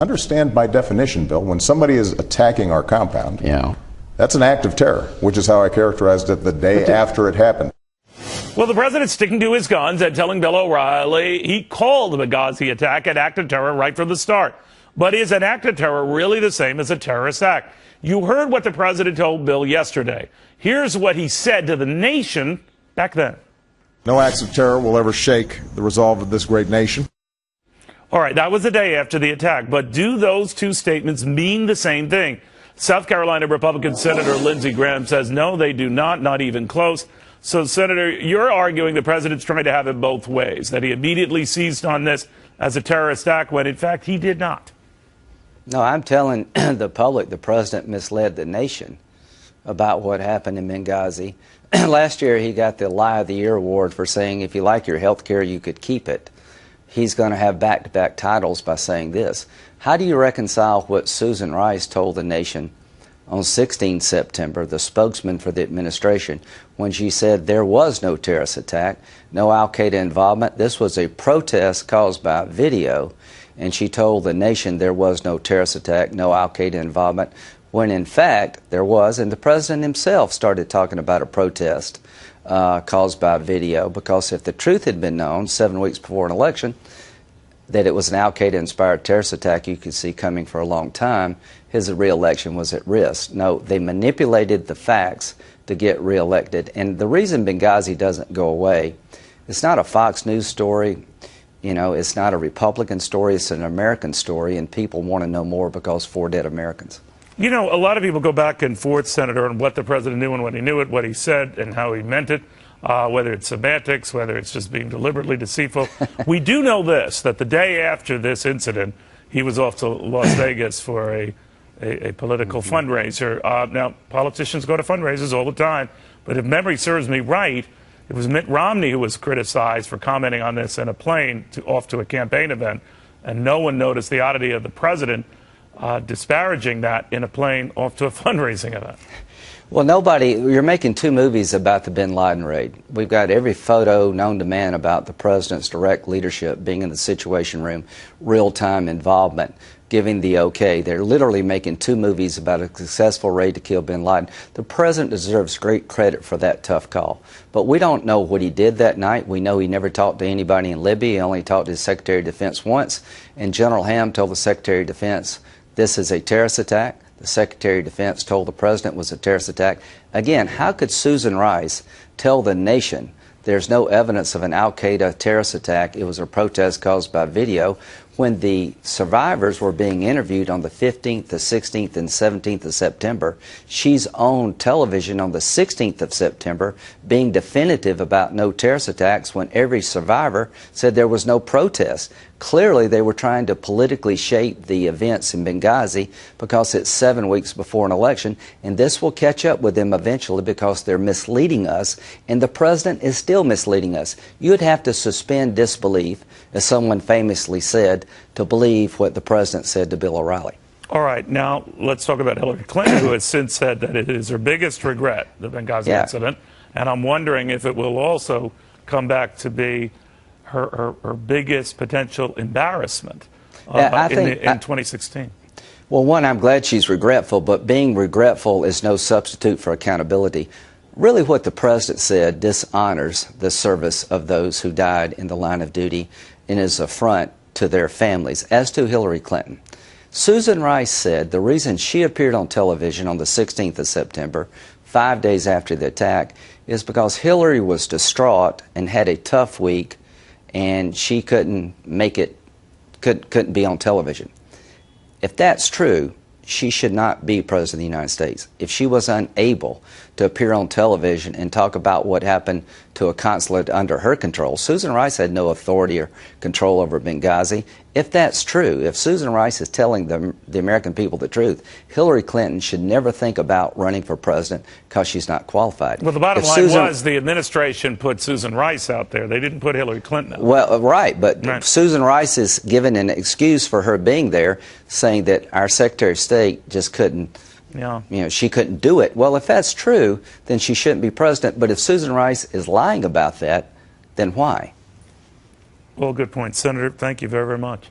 Understand by definition, Bill, when somebody is attacking our compound, Yeah. that's an act of terror, which is how I characterized it the day after it happened. Well, the president's sticking to his guns and telling Bill O'Reilly he called the Benghazi attack an act of terror right from the start. But is an act of terror really the same as a terrorist act? You heard what the president told Bill yesterday. Here's what he said to the nation back then. No acts of terror will ever shake the resolve of this great nation. All right, that was the day after the attack. But do those two statements mean the same thing? South Carolina Republican Senator Lindsey Graham says no, they do not even close. So, Senator, you're arguing the president's trying to have it both ways, that he immediately seized on this as a terrorist act when, in fact, he did not. No, I'm telling the public the president misled the nation about what happened in Benghazi. Last year, he got the Lie of the Year award for saying if you like your health care, you could keep it. He's going to have back-to-back titles by saying this. How do you reconcile what Susan Rice told the nation on 16 September, the spokesman for the administration, when she said there was no terrorist attack, no al-Qaeda involvement, this was a protest caused by video, and she told the nation there was no terrorist attack, no al-Qaeda involvement, when in fact there was, and the president himself started talking about a protest caused by video, because if the truth had been known 7 weeks before an election, that it was an al-Qaeda-inspired terrorist attack you could see coming for a long time, his re-election was at risk. No, they manipulated the facts to get re-elected. And the reason Benghazi doesn't go away, it's not a Fox News story, it's not a Republican story, it's an American story, and people want to know more because 4 dead Americans. A lot of people go back and forth, Senator, on what the president knew and when he knew it, what he said and how he meant it. Whether it's semantics, whether it's just being deliberately deceitful. We do know this, that the day after this incident, he was off to Las Vegas for a political fundraiser. Now, politicians go to fundraisers all the time, but if memory serves me right, it was Mitt Romney who was criticized for commenting on this in a plane off to a campaign event, and no one noticed the oddity of the president disparaging that in a plane off to a fundraising event. Well, you're making 2 movies about the bin Laden raid. We've got every photo known to man about the president's direct leadership, being in the Situation Room, real-time involvement, giving the okay. They're literally making 2 movies about a successful raid to kill bin Laden. The president deserves great credit for that tough call. But we don't know what he did that night. We know he never talked to anybody in Libya. He only talked to his Secretary of Defense once. And General Ham told the Secretary of Defense, this is a terrorist attack. The Secretary of Defense told the president it was a terrorist attack. Again, how could Susan Rice tell the nation there's no evidence of an al-Qaeda terrorist attack, it was a protest caused by video, when the survivors were being interviewed on the 15th, the 16th, and 17th of September? She's on television on the 16th of September being definitive about no terrorist attacks when every survivor said there was no protest. Clearly, they were trying to politically shape the events in Benghazi because it's 7 weeks before an election, and this will catch up with them eventually because they're misleading us, and the president is still misleading us. You'd have to suspend disbelief, as someone famously said, to believe what the president said to Bill O'Reilly. All right, now let's talk about Hillary Clinton, who has since said that it is her biggest regret, the Benghazi incident, and I'm wondering if it will also come back to be her biggest potential embarrassment in 2016. Well, one, I'm glad she's regretful, but being regretful is no substitute for accountability. Really what the president said dishonors the service of those who died in the line of duty and is an affront to their families, as to Hillary Clinton. Susan Rice said the reason she appeared on television on the 16th of September, 5 days after the attack, is because Hillary was distraught and had a tough week, and she couldn't be on television. If that's true, she should not be President of the United States. If she was unable to appear on television and talk about what happened to a consulate under her control, Susan Rice had no authority or control over Benghazi. If that's true, if Susan Rice is telling the American people the truth, Hillary Clinton should never think about running for president because she's not qualified. Well, the bottom line was the administration put Susan Rice out there. They didn't put Hillary Clinton out there. Well, right, but Susan Rice is given an excuse for her being there, saying that our Secretary of State just couldn't, she couldn't do it. Well, if that's true, then she shouldn't be president. But if Susan Rice is lying about that, then why? Well, good point, Senator. Thank you very, very much.